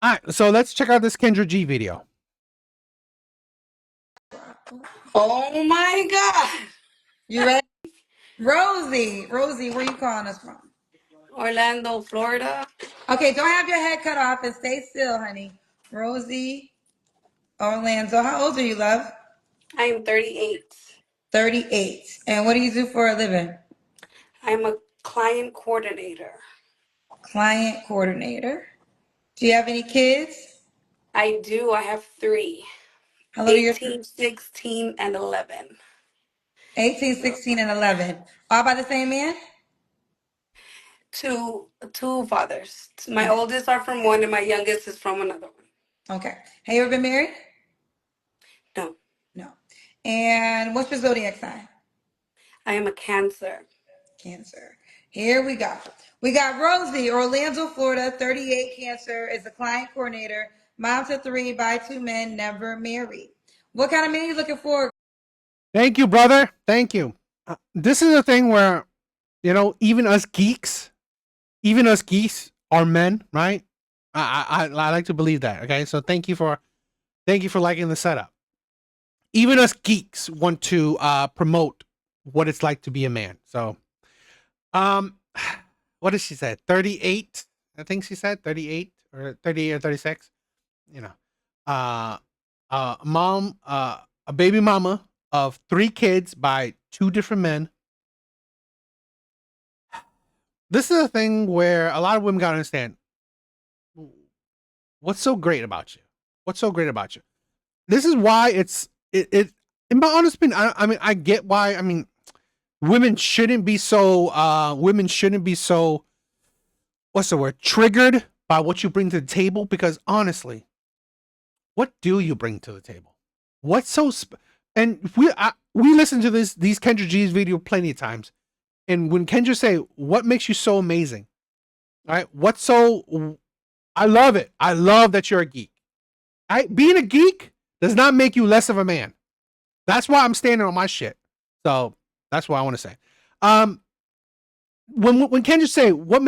All right, so let's check out this Kendra G video. Oh my God. You ready? Rosie, where you calling us from? Orlando, Florida. Okay, don't have your head cut off and stay still, honey. Rosie, Orlando. How old are you, love? I'm 38. 38. And what do you do for a living? I'm a client coordinator. Client coordinator. Do you have any kids? I do. I have three, How little are your 18, 16, and 11. 18, 16, and 11? All by the same man? Two fathers. My Okay. oldest are from one, and my youngest is from another one. Okay. Have you ever been married? No, No. And what's your zodiac sign? I am a Cancer. Cancer. Here we go. We got Rosie, Orlando, Florida, 38, Cancer, is a client coordinator, mom to three, by two men, never married. What kind of man are you looking for? Thank you, brother. Thank you. This is a thing where, even us geeks are men, right? I like to believe that. Okay, so thank you for liking the setup. Even us geeks want to promote what it's like to be a man. So, um, what did she say? 38. I think she said 38 or 38 or 36. You know, uh, mom, a baby mama of 3 kids by 2 different men. This is a thing where a lot of women gotta understand. What's so great about you? What's so great about you? This is why it. In my honest opinion, I mean, I get why. I mean, women shouldn't be so. Women shouldn't be so. What's the word? Triggered by what you bring to the table, because honestly, what do you bring to the table? What's so? And we listen to these Kendra G's video plenty of times, and when Kendra say, "What makes you so amazing?" All right, what's so? I love it. I love that you're a geek. Being a geek does not make you less of a man. That's why I'm standing on my shit. So that's what I want to say. When Kendra say, why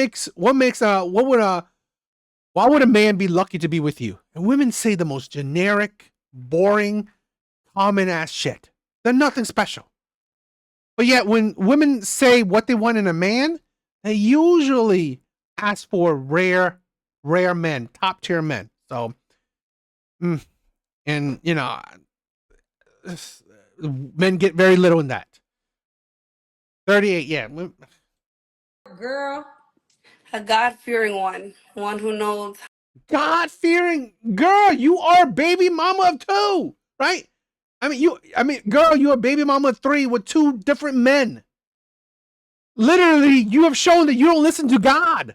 would a man be lucky to be with you? And women say the most generic, boring, common ass shit. They're nothing special. But yet when women say what they want in a man, they usually ask for rare men, top tier men. So, and men get very little in that. 38, yeah. Girl. A God-fearing one who knows. God-fearing girl, you are baby mama of 2, right? Girl, you're a baby mama of 3 with 2 different men. Literally, you have shown that you don't listen to God.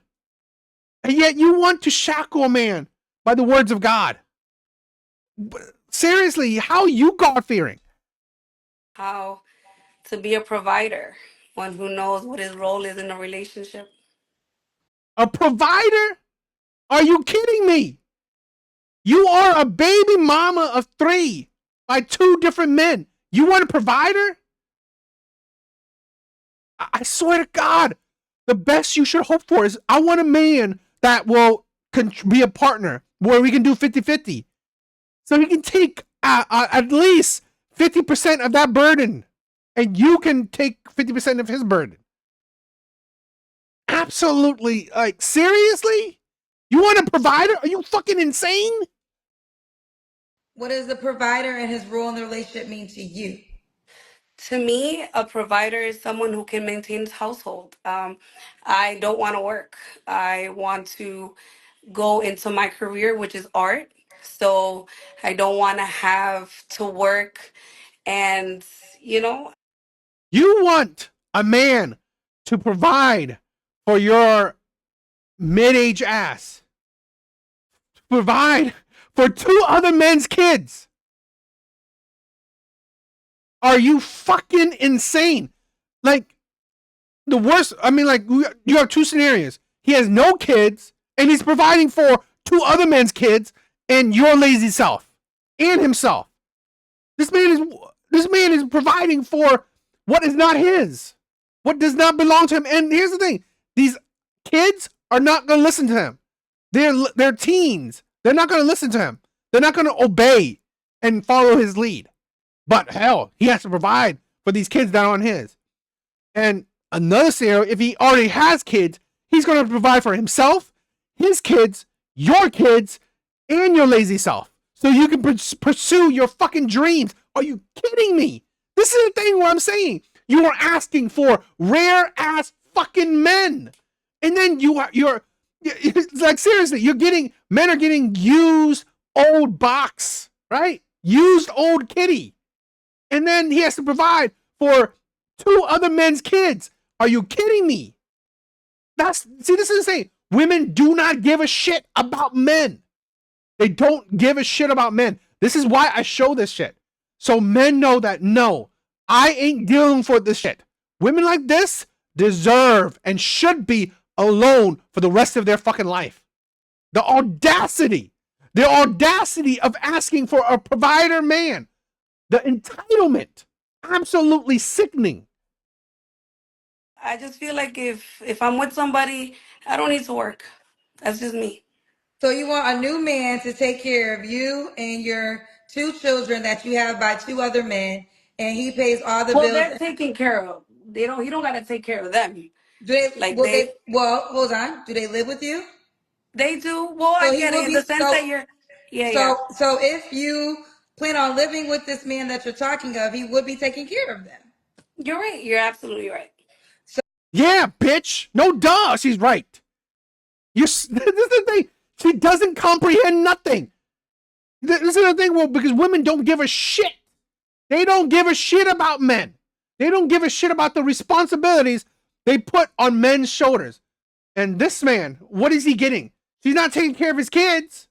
And yet you want to shackle a man by the words of God. Seriously, how are you God-fearing? How to be a provider, one who knows what his role is in a relationship. A provider? Are you kidding me? You are a baby mama of 3 by 2 different men. You want a provider? I swear to God, the best you should hope for is I want a man that will be a partner where we can do 50-50. So he can take at least 50% of that burden, and you can take 50% of his burden. Absolutely. Like, seriously? You want a provider? Are you fucking insane? What does the provider and his role in the relationship mean to you? To me, a provider is someone who can maintain his household. I don't want to work. I want to go into my career, which is art. So I don't want to have to work and, you know, You want a man to provide for your mid-age ass. To provide for 2 other men's kids. Are you fucking insane? Like, the worst, you have 2 scenarios. He has no kids, and he's providing for 2 other men's kids and your lazy self and himself. This man is providing for what is not his, what does not belong to him. And here's the thing: these kids are not going to listen to him. They're teens. They're not going to listen to him. They're not going to obey and follow his lead. But hell, he has to provide for these kids that aren't his. And another scenario, if he already has kids, he's going to provide for himself, his kids, and your lazy self. So you can pursue your fucking dreams. Are you kidding me? This is the thing where I'm saying you are asking for rare ass fucking men. And then you're like, seriously, men are getting used old box, right? Used old kitty. And then he has to provide for 2 other men's kids. Are you kidding me? This is insane. Women do not give a shit about men. They don't give a shit about men. This is why I show this shit. So men know that, no, I ain't dealing for this shit. Women like this deserve and should be alone for the rest of their fucking life. The audacity of asking for a provider man. The entitlement. Absolutely sickening. I just feel like if I'm with somebody, I don't need to work. That's just me. So you want a new man to take care of you and your 2 children that you have by 2 other men, and he pays all the Well, bills. they're taken care of. He don't gotta take care of them. Do they? Like Well, hold on. Do they live with you? they do. Well, So I he get will it in be the sense so. that you're yeah, yeah. So if you plan on living with this man that you're talking of, he would be taking care of them. You're right. You're absolutely right. Yeah, bitch. No duh. She's right. This is the thing. She doesn't comprehend nothing. This is the thing. Well, because women don't give a shit. They don't give a shit about men. They don't give a shit about the responsibilities they put on men's shoulders. And this man, what is he getting? She's not taking care of his kids,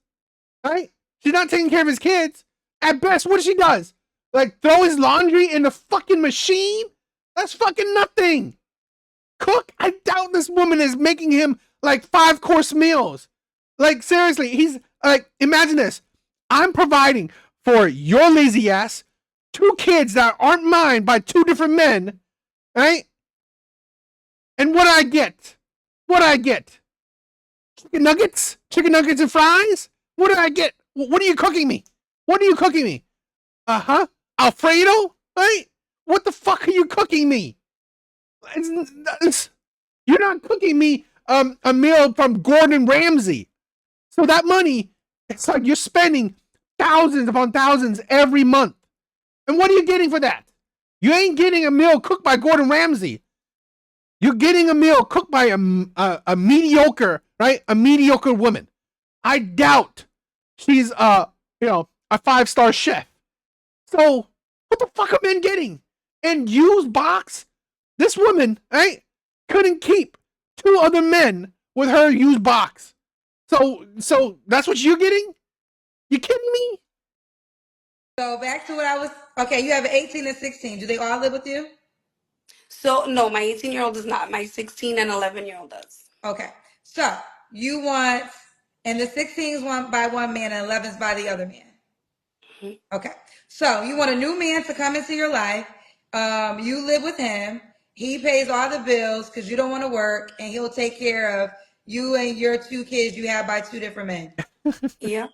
right? She's not taking care of his kids. At best, what she does? Like throw his laundry in the fucking machine? That's fucking nothing. Cook? I doubt this woman is making him like 5-course meals. Like seriously, he's like, imagine this. I'm providing for your lazy ass 2 kids that aren't mine by 2 different men, right? And what do I get? What do I get? Chicken nuggets? Chicken nuggets and fries? What do I get? What are you cooking me? What are you cooking me? Alfredo? Right? What the fuck are you cooking me? You're not cooking me a meal from Gordon Ramsay. So that money, it's like you're spending thousands upon thousands every month. And what are you getting for that? You ain't getting a meal cooked by Gordon Ramsay. You're getting a meal cooked by a mediocre, right? A mediocre woman. I doubt she's a 5-star chef. So what the fuck are men getting? And used box? This woman, right, couldn't keep 2 other men with her used box. So that's what you're getting? You kidding me? So back to what I was. Okay, you have an 18 and 16. Do they all live with you? So no, my 18-year-old does not. My 16 and 11-year-old does. Okay. So you want, and the 16 is one by one man and 11 is by the other man. Mm-hmm. Okay. So you want a new man to come into your life. You live with him. He pays all the bills because you don't want to work, and he'll take care of you and your 2 kids you have by 2 different men. Yeah.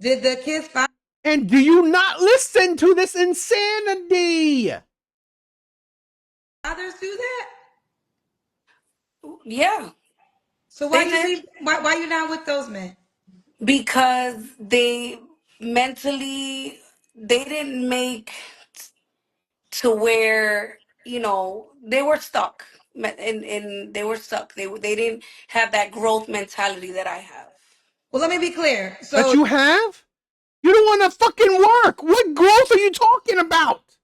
Did the kids find? And do you not listen to this insanity? Fathers do that? Yeah. So why They you did. leave? Why you not with those men? Because they mentally they didn't make to where they were stuck and they were stuck. They didn't have that growth mentality that I have. Well, let me be clear. That So you have? You don't want to fucking work. What growth are you talking about?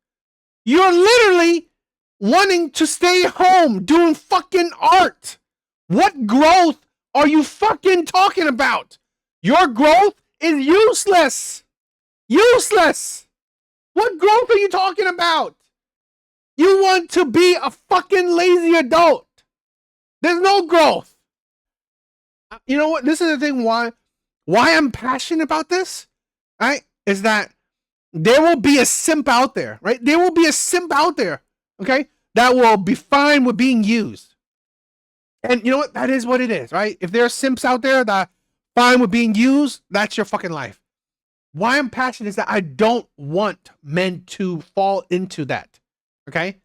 You're literally wanting to stay home doing fucking art. What growth are you fucking talking about? Your growth is useless. Useless. What growth are you talking about? You want to be a fucking lazy adult. There's no growth. You know what? This is the thing why I'm passionate about this, right? Is that there will be a simp out there, right? There will be a simp out there, okay? That will be fine with being used. And you know what? That is what it is, right? If there are simps out there that fine with being used, that's your fucking life. Why I'm passionate is that I don't want men to fall into that. Okay?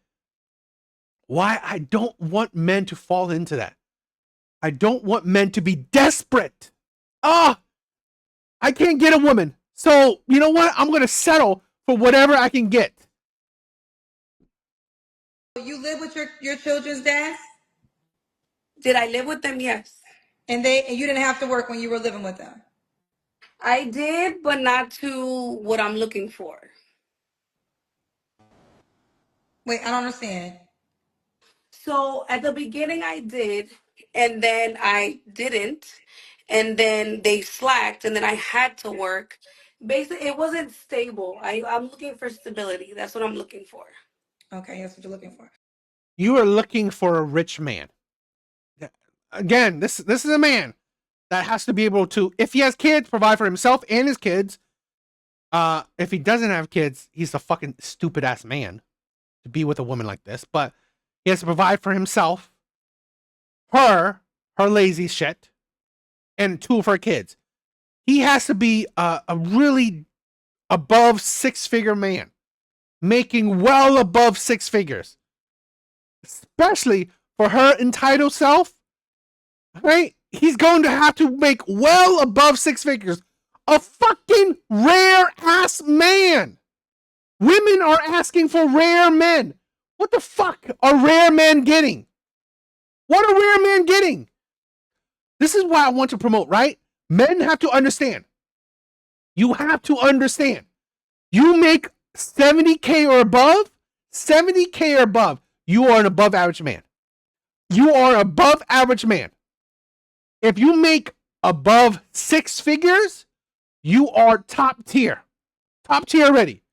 Why I don't want men to fall into that. I don't want men to be desperate. Ah, I can't get a woman. So, you know what? I'm going to settle for whatever I can get. You live with your children's dads? Did I live with them? Yes. And you didn't have to work when you were living with them? I did, but not to what I'm looking for. Wait, I don't understand. So at the beginning I did, and then I didn't, and then they slacked, and then I had to work. Basically, it wasn't stable. I'm looking for stability. That's what I'm looking for. Okay, that's what you're looking for. You are looking for a rich man. Again, this is a man that has to be able to, if he has kids, provide for himself and his kids. If he doesn't have kids, he's a fucking stupid ass man to be with a woman like this. But he has to provide for himself, her lazy shit, and two of her kids. He has to be a really above 6-figure man, making well above 6 figures, especially for her entitled self. Right? He's going to have to make well above 6 figures. A fucking rare ass man. Women are asking for rare men. What the fuck are rare men getting? What are rare men getting? This is why I want to promote, right? Men have to understand. You have to understand. You make 70K or above, 70K or above, you are an above average man. You are an above average man. If you make above 6 figures, you are top tier. Top tier already.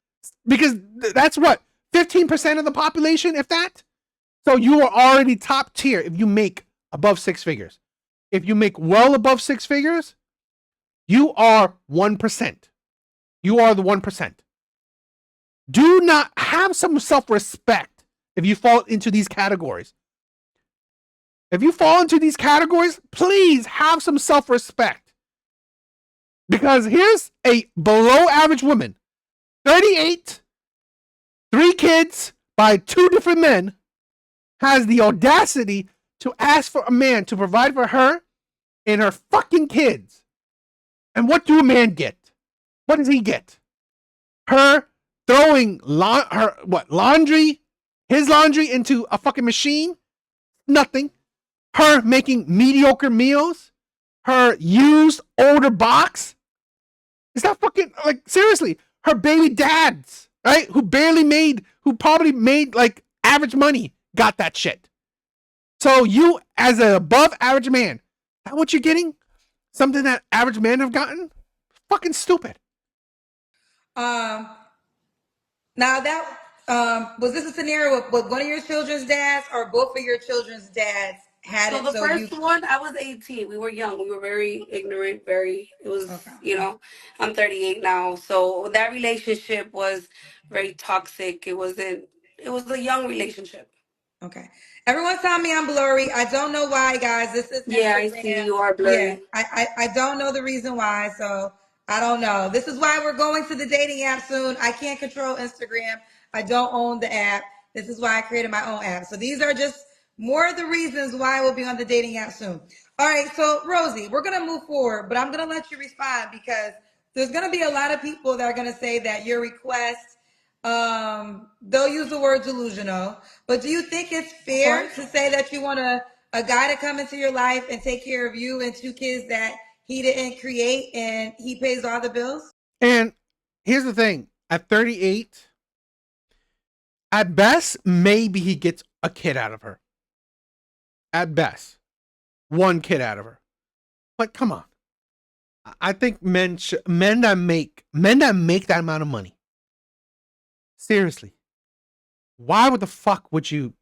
Because that's what? 15% of the population, if that? So you are already top tier if you make above 6 figures. If you make well above 6 figures, you are 1%. You are the 1%. Do not have some self-respect if you fall into these categories. If you fall into these categories, please have some self-respect. Because here's a below average woman, 38, 3 kids by 2 different men, has the audacity to ask for a man to provide for her and her fucking kids. And what do a man get? What does he get? Her throwing laundry, his laundry into a fucking machine? Nothing. Her making mediocre meals? Her used older box? Is that fucking, like, seriously, her baby dads, right? Who probably made like average money, got that shit. So you, as an above average man, is that what you're getting? Something that average men have gotten? Fucking stupid. Now that was this a scenario with one of your children's dads or both of your children's dads had So it? the So you first one, I was 18. We were young. We were very ignorant. It was, okay. I'm 38 now. So that relationship was very toxic. It was a young relationship. Okay. Everyone's telling me I'm blurry. I don't know why, guys. This is Yeah, I see Instagram. you are Yeah, blurry. I don't know the reason why, so I don't know. This is why we're going to the dating app soon. I can't control Instagram. I don't own the app. This is why I created my own app. So these are just more of the reasons why we'll be on the dating app soon. All right, so Rosie, we're gonna move forward, but I'm gonna let you respond because there's gonna be a lot of people that are gonna say that your request they'll use the word delusional, but do you think it's Of fair course. to say that you want a guy to come into your life and take care of you and 2 kids that he didn't create and he pays all the bills? And here's the thing, at 38, at best, maybe he gets a kid out of her. At best, 1 kid out of her. But come on. I think men that make that amount of money. Seriously. Why would the fuck would you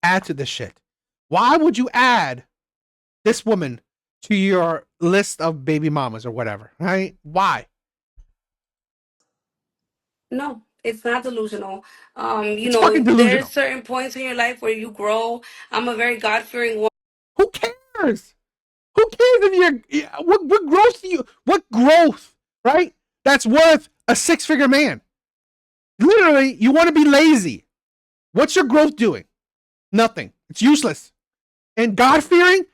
add to this shit? Why would you add this woman to your list of baby mamas or whatever, right? Why? No, it's not delusional. It's fucking There's delusional. certain points in your life where you grow. I'm a very God-fearing woman. Who cares? Who cares if you're what growth do you what growth, right? That's worth a six-figure man. Literally, you want to be lazy. What's your growth doing? Nothing. It's useless. And God fearing,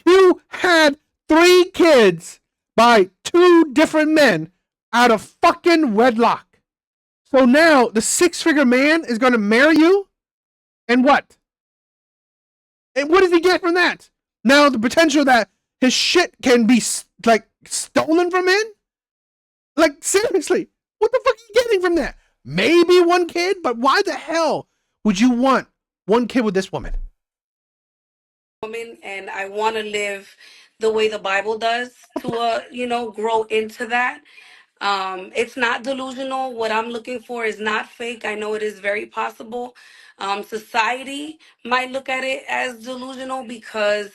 you had 3 kids by 2 different men out of fucking wedlock. So now the six-figure man is going to marry you, and what? And what does he get from that? Now the potential that his shit can be like stolen from him? Like seriously, what the fuck are you getting from that? Maybe 1 kid, but why the hell would you want 1 kid with this woman? Woman, and I want to live the way the Bible does to grow into that. It's not delusional. What I'm looking for is not fake. I know it is very possible. Society might look at it as delusional because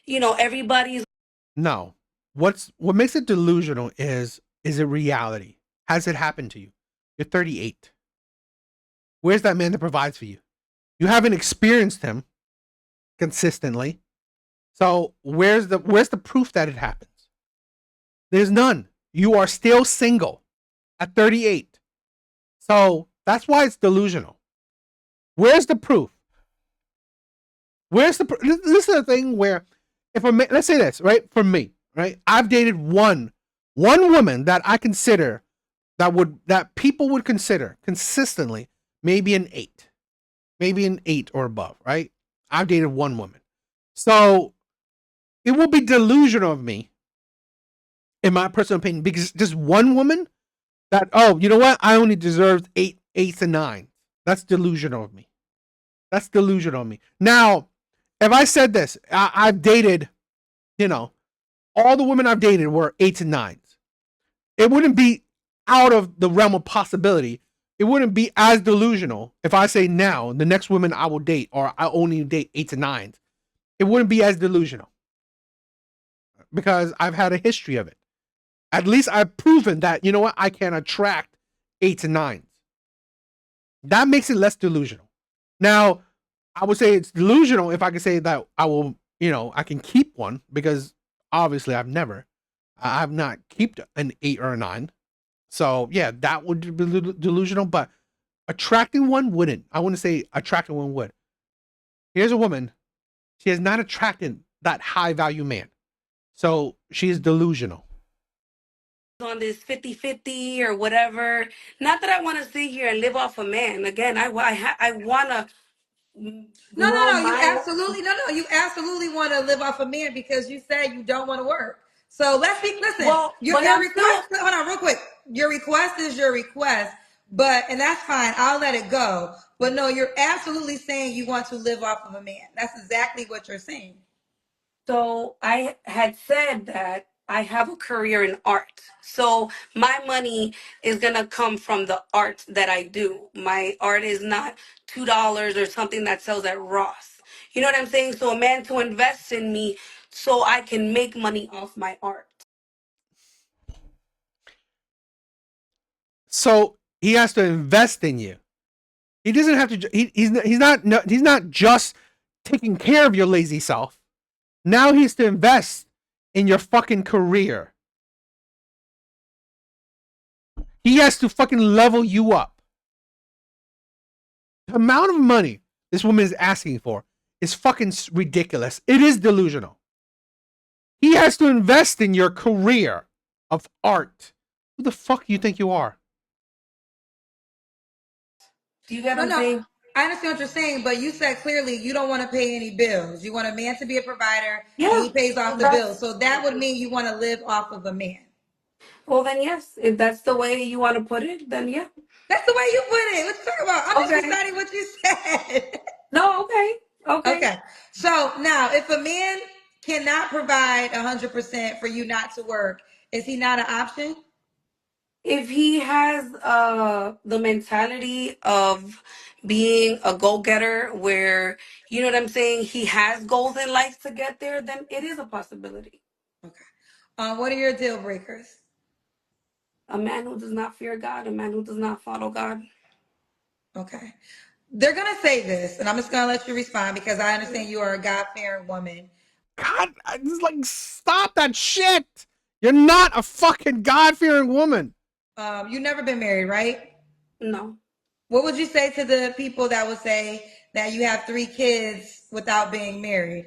everybody's No. What makes it delusional is it reality? Has it happened to you? You're 38. Where's that man that provides for you? You haven't experienced him consistently. So where's the proof that it happens? There's none. You are still single at 38. So that's why it's delusional. Where's the proof? Where's the this is the thing where if a man, let's say this, right? For me, right? I've dated one woman that I consider that people would consider consistently maybe an 8. Maybe an 8 or above, right? I've dated one woman. So it will be delusional of me, in my personal opinion, because just one woman that, oh, you know what? I only deserved 8 and 9. That's delusional of me. That's delusional of me. Now, if I said this, I've dated, all the women I've dated were 8s and 9s. It wouldn't be out of the realm of possibility. It wouldn't be as delusional if I say now the next woman I will date, or I only date 8s and 9s. It wouldn't be as delusional because I've had a history of it. At least I've proven that, you know what, I can attract 8s and 9s. That makes it less delusional. Now, I would say it's delusional if I could say that I will, I can keep one, because obviously I have not kept an 8 or a 9. So yeah, that would be delusional, but attracting one wouldn't. I wouldn't say attracting one would. Here's a woman. She has not attracted that high value man. So she is delusional. on this 50-50 or whatever. Not that I want to sit here and live off a man. Again, I want to No, no, grow no. You my. absolutely no, no. You absolutely want to live off a man because you said you don't want to work. So let's be. Listen, Well, but your I'm request. still. Hold on, real quick. Your request is your request, and that's fine. I'll let it go. But no, you're absolutely saying you want to live off of a man. That's exactly what you're saying. So I had said that I have a career in art. So my money is going to come from the art that I do. My art is not $2 or something that sells at Ross. You know what I'm saying? So a man to invest in me so I can make money off my art. So he has to invest in you. He doesn't have to. He's not just taking care of your lazy self. Now he has to invest in your fucking career. He has to fucking level you up. The amount of money this woman is asking for is fucking ridiculous. It is delusional. He has to invest in your career of art. Who the fuck do you think you are? Do you get No, what I'm no. saying? I understand what you're saying, but you said clearly you don't want to pay any bills. You want a man to be a provider, and Yeah. he pays off the bills. That's So that would mean you want to live off of a man. well then yes. If that's the way you want to put it, then yeah. That's the way you put it. What you talking about? I'm just Okay. reciting what you said. No, okay. Okay. Okay. So now, if a man cannot provide 100% for you not to work, is he not an option? If he has the mentality of being a go-getter where you know what I'm saying, he has goals in life to get there, then it is a possibility. Okay. What are your deal breakers? A man who does not fear God, a man who does not follow God. Okay. They're going to say this, and I'm just going to let you respond because I understand you are a God fearing woman. God, I just like stop that shit. You're not a fucking God-fearing woman. You never been married, right? No. What would you say to the people that would say that you have 3 kids without being married?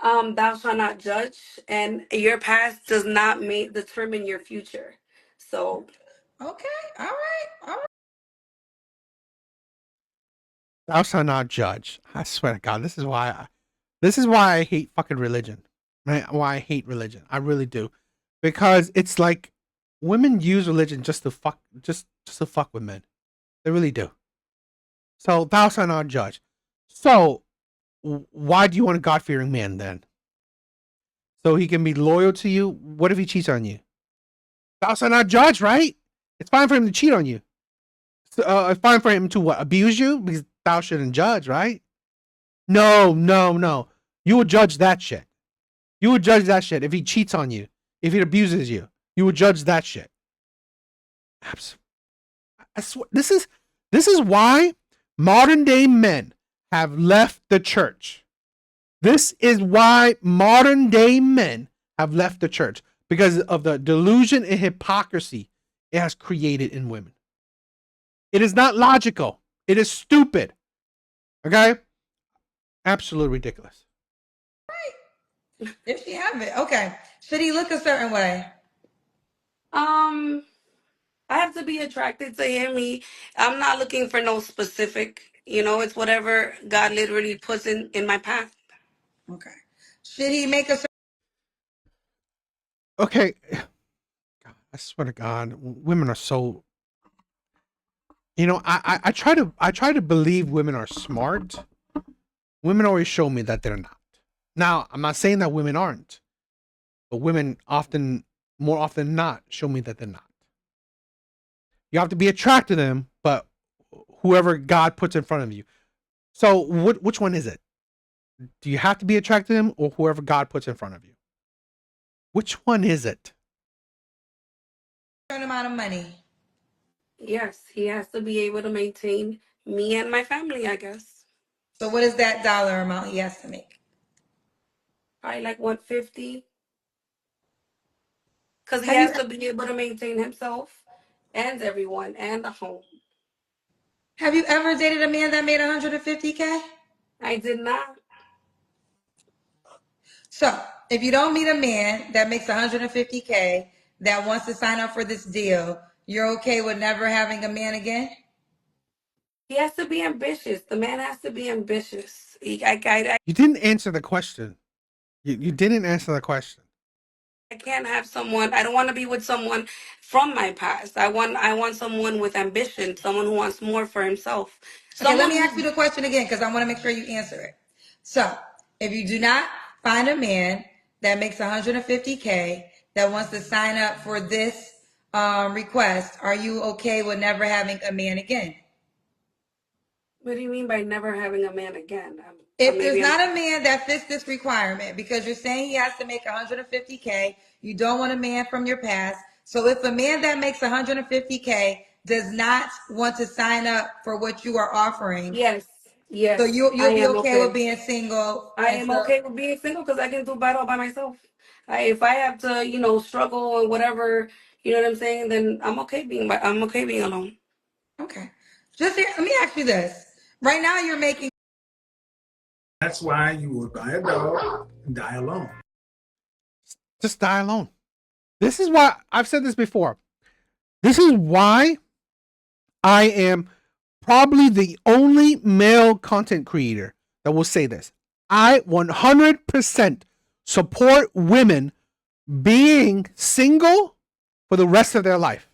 Thou shalt not judge, and your past does not determine your future. So Okay, all right, all right. Thou shalt not judge. I swear to God, this is why I hate fucking religion. Right? Why I hate religion. I really do. Because it's like women use religion just to fuck just to fuck with men. They really do. So thou shalt not judge. So why do you want a God fearing man then? So he can be loyal to you? What if he cheats on you? Thou shalt not judge, right? It's fine for him to cheat on you. So, it's fine for him to what? Abuse you? Because thou shouldn't judge, right? No, no, no. You would judge that shit. You would judge that shit if he cheats on you, if he abuses you. You would judge that shit. I swear, this is why modern day men have left the church. This is why modern day men have left the church because of the delusion and hypocrisy it has created in women. It is not logical. It is stupid. Okay? Absolutely ridiculous. If she have it, okay. Should he look a certain way? I have to be attracted to him. I'm not looking for no specific, it's whatever God literally puts in my path. Okay. Should he make a certain? Okay. God, I swear to God, women are so. I try to believe women are smart. Women always show me that they're not. Now, I'm not saying that women aren't, but women more often than not, show me that they're not. You have to be attracted to them, but whoever God puts in front of you. So, which one is it? Do you have to be attracted to them, or whoever God puts in front of you? Which one is it? Certain amount of money? Yes, he has to be able to maintain me and my family, I guess. So what is that dollar amount he has to make? Probably like 150. Because he Have you has to be able to maintain himself and everyone and the home. have you ever dated a man that made 150K? I did not. So if you don't meet a man that makes 150K that wants to sign up for this deal, you're okay with never having a man again? He has to be ambitious. The man has to be ambitious. You didn't answer the question. You didn't answer the question. I can't have someone. I don't want to be with someone from my past. I want someone with ambition, someone who wants more for himself, Okay, let someone me ask you who. the question again because I want to make sure you answer it. So, if you do not find a man that makes 150K that wants to sign up for this request, are you okay with never having a man again? What do you mean by never having a man again? If there's Maybe I'm. not a man that fits this requirement, because you're saying he has to make 150K, you don't want a man from your past. So if a man that makes 150K does not want to sign up for what you are offering, Yes, so yes, you'll I be am okay with okay. being single I am until. okay with being single because I can do battle by myself. If I have to, struggle or whatever, you know what I'm saying, then I'm okay being alone. Okay. Just here, let me ask you this. Right now, you're making. That's why you will buy a dog and die alone. Just die alone. This is why I've said this before. This is why I am probably the only male content creator that will say this. I 100% support women being single for the rest of their life.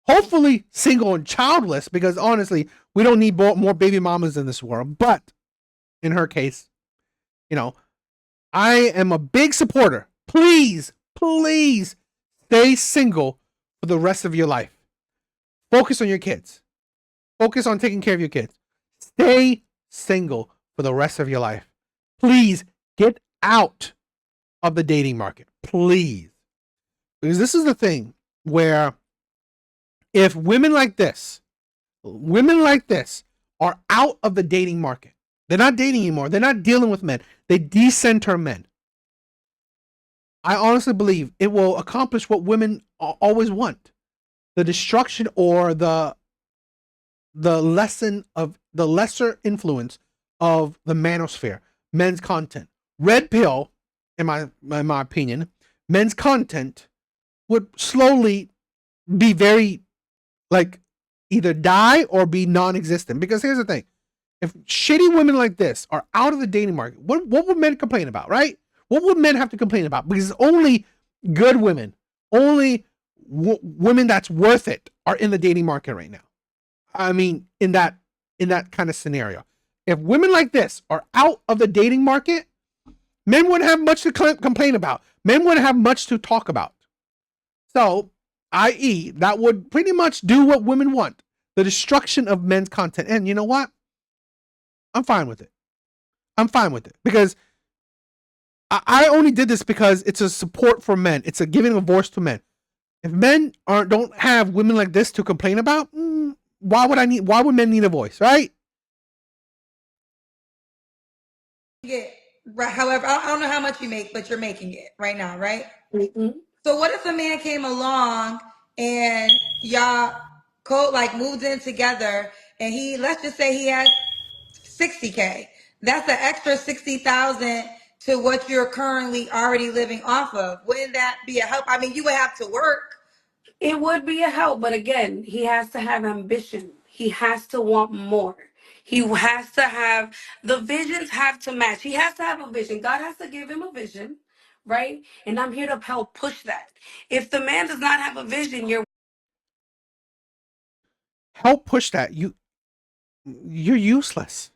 Hopefully single and childless, because honestly, we don't need more baby mamas in this world. But in her case, I am a big supporter. Please, please stay single for the rest of your life. Focus on your kids. Focus on taking care of your kids. Stay single for the rest of your life. Please get out of the dating market. Please. Because this is the thing where if women like this are out of the dating market, they're not dating anymore. They're not dealing with men. They decenter men. I honestly believe it will accomplish what women always want: the destruction or the lesser influence of the manosphere, men's content. Red pill, in my opinion, men's content would slowly be very like either die or be non-existent. Because here's the thing: if shitty women like this are out of the dating market, what would men complain about, right? What would men have to complain about? Because only good women, only women that's worth it are in the dating market right now. I mean, in that kind of scenario, if women like this are out of the dating market, men wouldn't have much to complain about. Men wouldn't have much to talk about. So, i.e., that would pretty much do what women want: the destruction of men's content. And you know what? I'm fine with it. I'm fine with it because I only did this because it's a support for men. It's a giving a voice to men. If men don't have women like this to complain about, why would men need a voice, right? Right. However, I don't know how much you make, but you're making it right now, right? Mm-hmm. So what if a man came along and y'all moved in together and let's just say he had 60K. That's an extra 60,000 to what you're currently already living off of. Wouldn't that be a help? I mean, you would have to work. It would be a help, but again, he has to have ambition. He has to want more. He has to have the visions have to match. He has to have a vision. God has to give him a vision, right? And I'm here to help push that. If the man does not have a vision, you're Help push that. You're useless.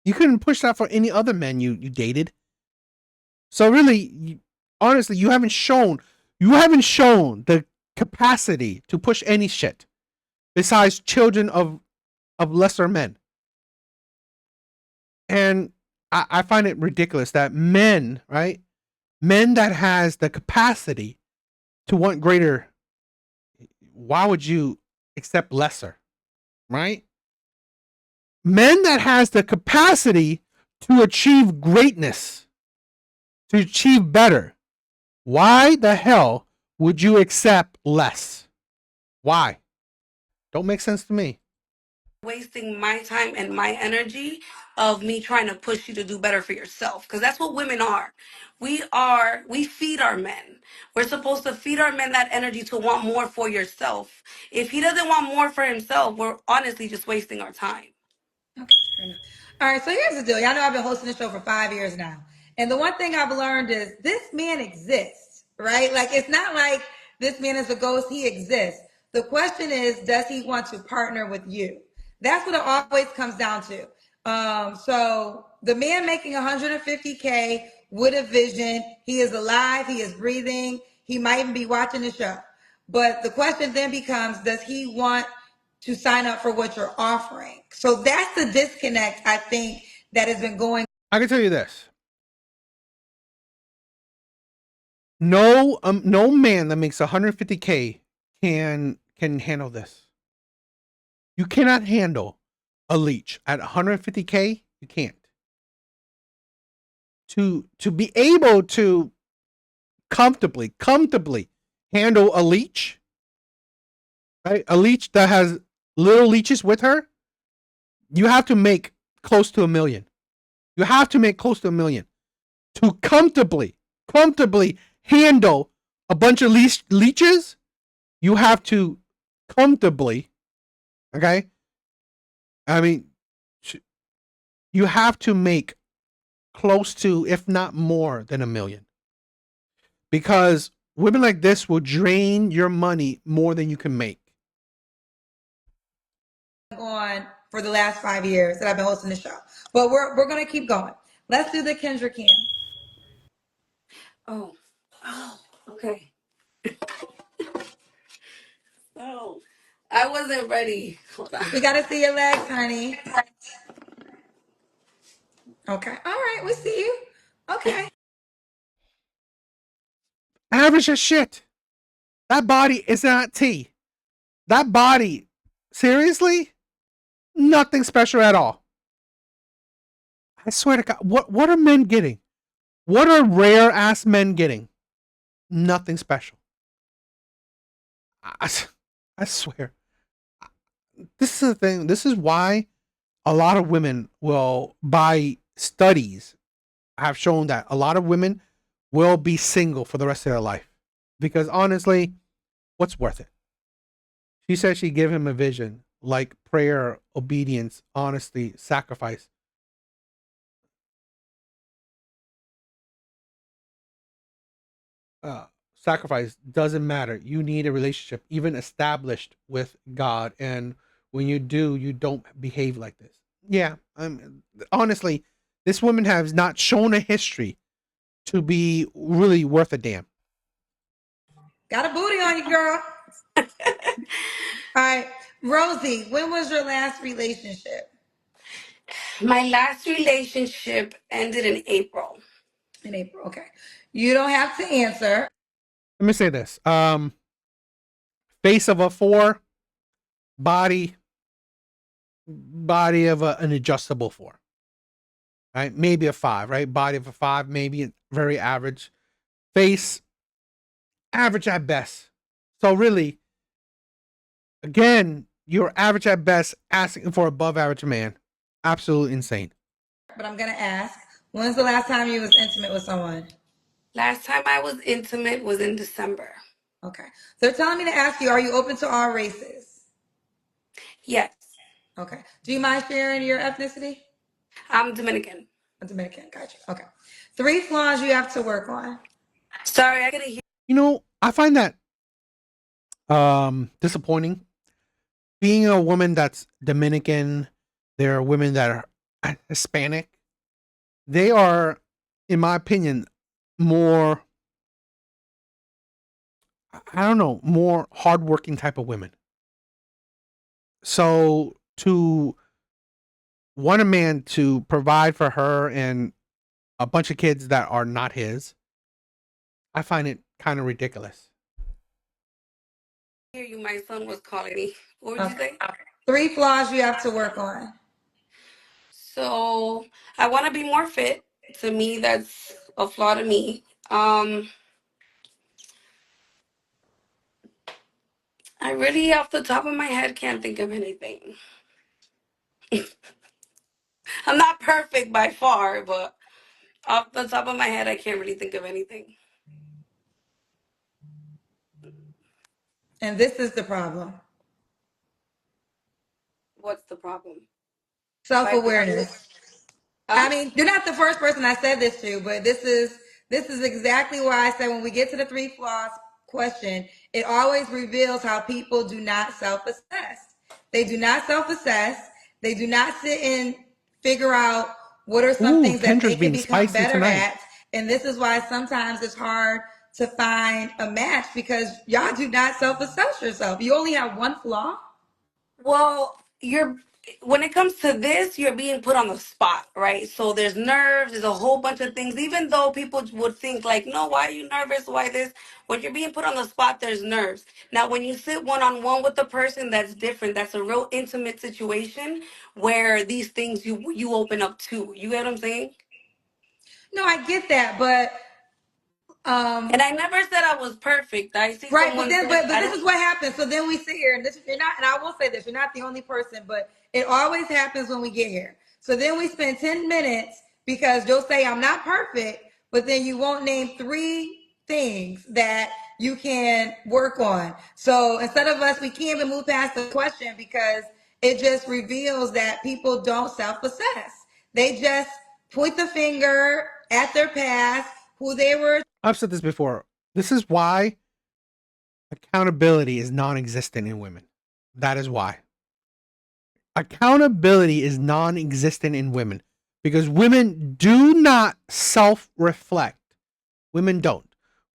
You couldn't push that for any other men you dated. So really, honestly, you haven't shown the capacity to push any shit besides children of lesser men. And I find it ridiculous that men, right? Men that has the capacity to want greater, why would you accept lesser, right? Men that has the capacity to achieve greatness, to achieve better, why the hell would you accept less? Why? Don't make sense to me. wasting my time and my energy of me trying to push you to do better for yourself, because that's what women are. We feed our men. We're supposed to feed our men that energy to want more for yourself. If he doesn't want more for himself, we're honestly just wasting our time. Okay, fair enough. All right, so here's the deal. Y'all know I've been hosting the show for 5 years now. And the one thing I've learned is this man exists, right? Like, it's not like this man is a ghost. He exists. The question is, does he want to partner with you? That's what it always comes down to. So the man making 150K with a vision, he is alive, he is breathing, he might even be watching the show. But the question then becomes, does he want to sign up for what you're offering? So that's the disconnect, I think, that has been going. I can tell you this. No man that makes 150K can handle this. You cannot handle a leech at 150K. You can't. To be able to comfortably handle a leech, right? A leech that has little leeches with her, you have to make close to $1 million. You have to make close to $1 million to comfortably handle a bunch of leeches. You have to comfortably, okay? I mean, you have to make close to, if not more than $1 million. Because women like this will drain your money more than you can make. On for the last 5 years that I've been hosting the show. But we're gonna keep going. Let's do the Kendra Cam. Oh, okay. Oh, I wasn't ready. Hold on. We gotta see your legs, honey. Okay. All right, we see you. Okay. Average as shit. That body is not tea. That body, seriously, nothing special at all. I swear to God, what are men getting? What are rare ass men getting? Nothing special. I, I swear. This is the thing. This is why a lot of women will, by studies, have shown that a lot of women will be single for the rest of their life. Because honestly, what's worth it? She said she'd give him a vision like prayer, obedience, honesty, sacrifice. Sacrifice doesn't matter. You need a relationship, even established with God. And when you do, you don't behave like this. Yeah. Honestly, this woman has not shown a history to be really worth a damn. Got a booty on you, girl. All right. Rosie, when was your last relationship? My last relationship ended in April. In April. Okay. You don't have to answer. Let me say this. Face of a 4, body of an adjustable 4. Right? Maybe a 5, right? Body of a 5, maybe very average. Face, average at best. So really, again, you're average at best, asking for above average man. Absolutely insane. But I'm gonna ask, when's the last time you was intimate with someone? Last time I was intimate was in December. Okay. So they're telling me to ask you, are you open to all races? Yes. Okay. Do you mind sharing your ethnicity? I'm Dominican. I'm Dominican. Gotcha. Okay. 3 flaws you have to work on. Sorry, I couldn't hear. You know, I find that disappointing. Being a woman that's Dominican, there are women that are Hispanic. They are, in my opinion, more, I don't know, more hardworking type of women. So to want a man to provide for her and a bunch of kids that are not his, I find it kind of ridiculous. Hear you. My son was calling me. What would you say? 3 flaws you have to work on. So I want to be more fit. To me, that's a flaw to me. I really, off the top of my head, can't think of anything. I'm not perfect by far, but off the top of my head, I can't really think of anything. And this is the problem. What's the problem? Self-awareness. Huh? I mean, you're not the first person I said this to, but this is exactly why I said when we get to the 3 flaws question, it always reveals how people do not self-assess. They do not self-assess. They do not sit and figure out what are some Ooh, things that Kendra's they can being become spicy better tonight. at. And this is why sometimes it's hard to find a match because y'all do not self-assess yourself. You only have 1 flaw. Well, when it comes to this, you're being put on the spot, right? So there's nerves, there's a whole bunch of things. Even though people would think like, no, why are you nervous? Why this? When you're being put on the spot, there's nerves. Now, when you sit one-on-one with the person, that's different. That's a real intimate situation where these things you open up to. You get what I'm saying? No, I get that, but And I never said I was perfect. I see right, but someone then, said but I this don't. is what happens. So then we sit here, and this you're not, and I will say this: you're not the only person, but it always happens when we get here. So then we spend 10 minutes because you'll say I'm not perfect, but then you won't name 3 things that you can work on. So instead of us, we can't even move past the question because it just reveals that people don't self-assess. They just point the finger at their past, who they were. I've said this before. This is why accountability is non-existent in women. That is why. Accountability is non-existent in women because women do not self-reflect. Women don't.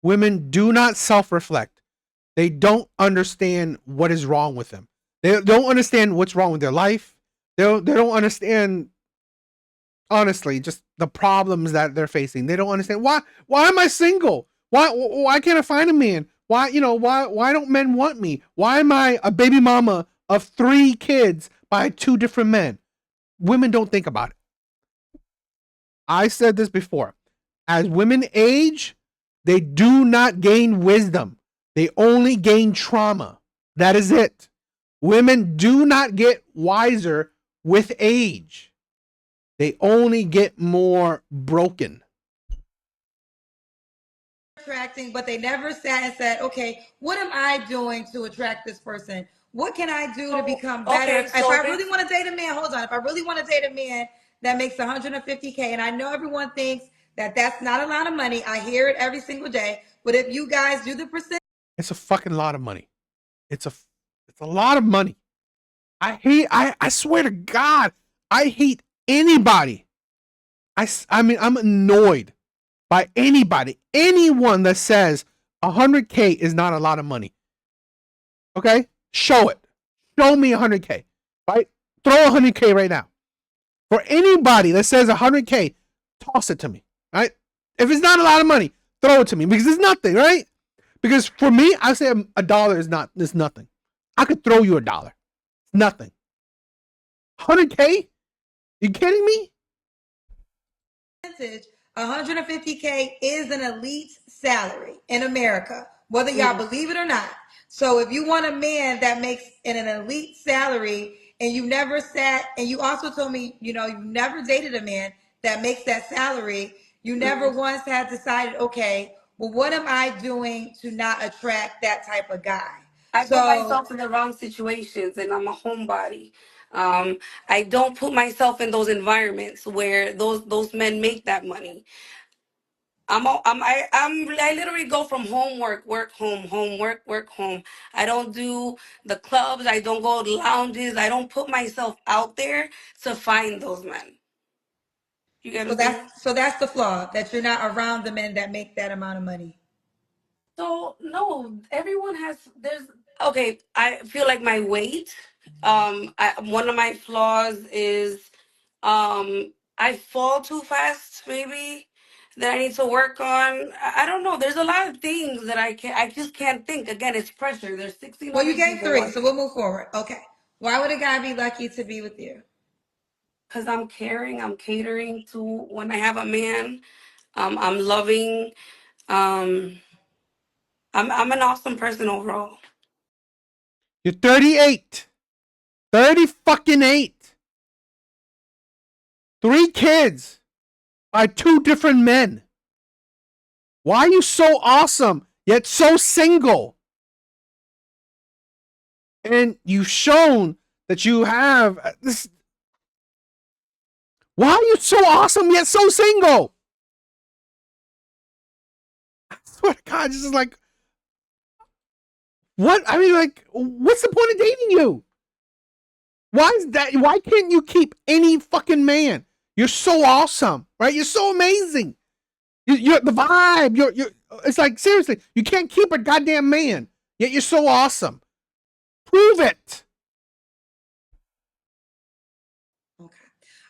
Women do not self-reflect. They don't understand what is wrong with them. They don't understand what's wrong with their life. They don't understand, honestly, just the problems that they're facing. They don't understand why am I single? Why can't I find a man? Why don't men want me? Why am I a baby mama of 3 kids by 2 different men? Women don't think about it. I said this before. As women age, They do not gain wisdom. They only gain trauma. That is it. Women do not get wiser with age. They only get more broken. Attracting, but they never sat and said, okay, what am I doing to attract this person? What can I do to So, become better? okay, If so I really this, want to date a man, hold on. If I really want to date a man that makes 150K, and I know everyone thinks that that's not a lot of money. I hear it every single day. But if you guys do the percent, It's a fucking lot of money. It's a lot of money. I swear to God, I hate anybody. I mean, I'm annoyed by anyone that says 100K is not a lot of money. Okay? Show it. Show me 100K. Right? Throw 100K right now. For anybody that says 100K, toss it to me. Right? If it's not a lot of money, throw it to me because it's nothing, right? Because for me, I say a dollar is nothing. I could throw you a dollar. Nothing. 100K? You kidding me? percentage, 150K is an elite salary in America, whether y'all believe it or not. So if you want a man that makes an elite salary and you never sat, and you also told me, you know, you never dated a man that makes that salary, you never once had decided, okay, well, what am I doing to not attract that type of guy? I put So myself in the wrong situations, and I'm a homebody. I don't put myself in those environments where those men make that money. I literally go from home, work, home, work, home. I don't do the clubs. I don't go to lounges. I don't put myself out there to find those men. You get what so I'm saying? that's the flaw, that you're not around the men that make that amount of money. So no, everyone has. There's okay. I feel like my weight. One of my flaws is I fall too fast. Maybe that I need to work on. I don't know. There's a lot of things that I just can't think. Again, it's pressure. There's Well, you 1,600 gave people three, so watching. we'll move forward. Okay. Why would a guy be lucky to be with you? Because I'm caring. I'm catering to when I have a man. I'm loving. Um, I'm an awesome person overall. You're 38. 30 fucking 8. 3 kids by 2 different men. Why are you so awesome yet so single? And you've shown that you have this. Why are you so awesome yet so single? I swear to God, this is like, what? I mean, like, what's the point of dating you? Why is that? Why can't you keep any fucking man? You're so awesome, right? You're so amazing. You're the vibe. You're. It's like, seriously, you can't keep a goddamn man, yet you're so awesome. Prove it. Okay.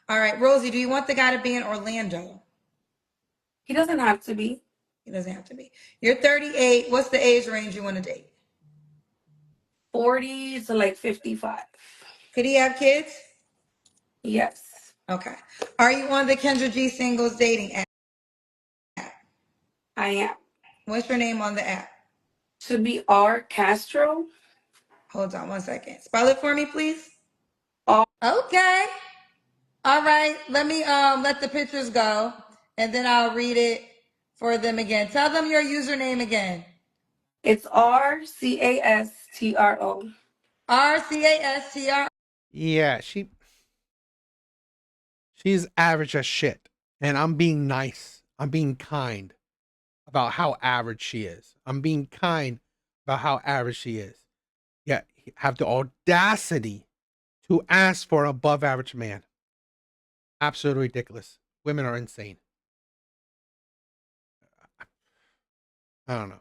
All right, Rosie, do you want the guy to be in Orlando? He doesn't have to be. He doesn't have to be. You're 38. What's the age range you want to date? 40 to like 55. Could he have kids? Yes, Okay. Are you on the Kendra G singles dating app? I am. What's your name on the app? Should be R Castro. Hold on one second. Spell it for me, please. R. Okay. All right. Let me let the pictures go, and then I'll read it for them again. Tell them your username again. It's RCASTRO. RCASTR. Yeah, she's average as shit, and I'm being nice. I'm being kind about how average she is. I'm being kind about how average she is. Yeah, have the audacity to ask for an above average man. Absolutely ridiculous. Women are insane. I don't know.